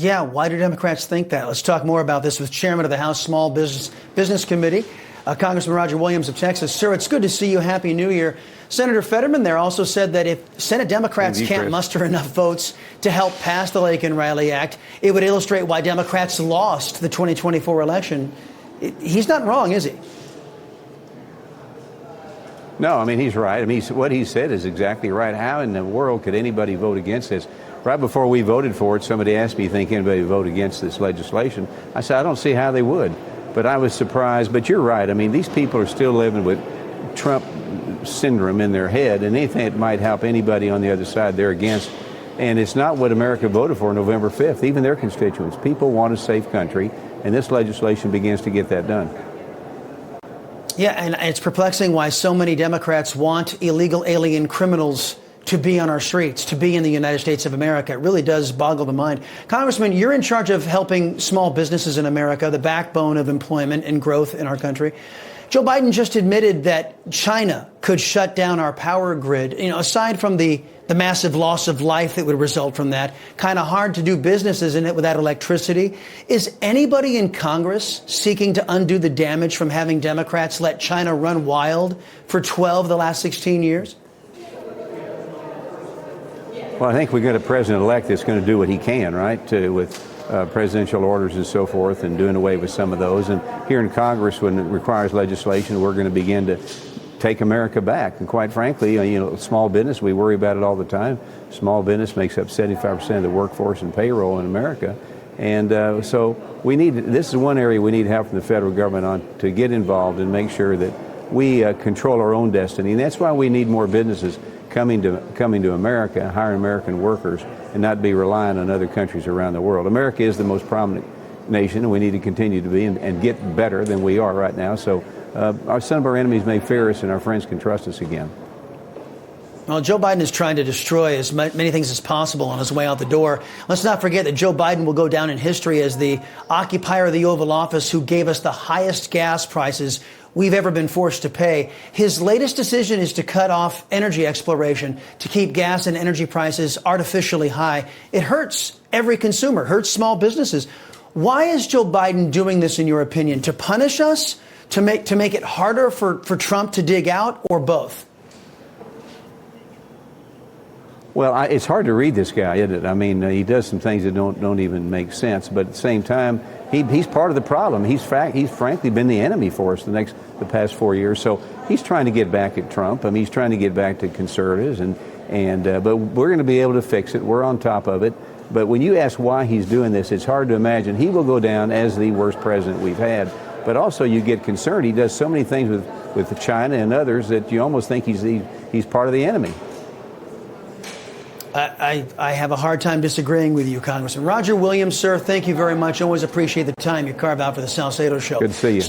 Yeah, why do Democrats think that? Let's talk more about this with Chairman of the House Small Business Committee, Congressman Roger Williams of Texas. Sir, it's good to see you. Happy New Year. Senator Fetterman there also said that if Senate Democrats can't muster enough votes to help pass the Laken Riley Act, it would illustrate why Democrats lost the 2024 election. He's not wrong, is he? No, I mean, he's right. I mean, what he said is exactly right. How in the world could anybody vote against this? Right before we voted for it, somebody asked me, think anybody would vote against this legislation? I said, I don't see how they would. But I was surprised. But you're right. I mean, these people are still living with Trump syndrome in their head, and anything that might help anybody on the other side, they're against. And it's not what America voted for November 5th, even their constituents. People want a safe country, and this legislation begins to get that done. Yeah, and it's perplexing why so many Democrats want illegal alien criminals to be on our streets, to be in the United States of America. It really does boggle the mind. Congressman, you're in charge of helping small businesses in America, the backbone of employment and growth in our country. Joe Biden just admitted that China could shut down our power grid. You know, aside from the massive loss of life that would result from that, kind of hard to do business, isn't it, without electricity? Is anybody in Congress seeking to undo the damage from having Democrats let China run wild for 12 of the last 16 years? Well, I think we got a president-elect that's going to do what he can, right, with presidential orders and so forth, and doing away with some of those. And here in Congress, when it requires legislation, we're going to begin to take America back. And quite frankly, you know, small business, we worry about it all the time. Small business makes up 75% of the workforce and payroll in America. And so we need, this is one area we need help from the federal government on to get involved and make sure that we control our own destiny. And that's why we need more businesses coming to America, hiring American workers, and not be relying on other countries around the world. America is the most prominent nation, and we need to continue to be and get better than we are right now. So some of our enemies may fear us, and our friends can trust us again. Well, Joe Biden is trying to destroy as many things as possible on his way out the door. Let's not forget that Joe Biden will go down in history as the occupier of the Oval Office who gave us the highest gas prices we've ever been forced to pay. His latest decision is to cut off energy exploration to keep gas and energy prices artificially high. It hurts every consumer, hurts small businesses. Why is Joe Biden doing this, in your opinion? To punish us? To make it harder for Trump to dig out, or both? Well, it's hard to read this guy, isn't it? I mean, he does some things that don't even make sense. But at the same time, he's part of the problem. He's frankly been the enemy for us the past 4 years. So he's trying to get back at Trump. I mean, he's trying to get back to conservatives, but we're going to be able to fix it. We're on top of it. But when you ask why he's doing this, it's hard to imagine. He will go down as the worst president we've had. But also, you get concerned. He does so many things with China and others that you almost think he's part of the enemy. I have a hard time disagreeing with you, Congressman. Roger Williams, sir, thank you very much. Always appreciate the time you carve out for the Salcedo Show. Good to see you.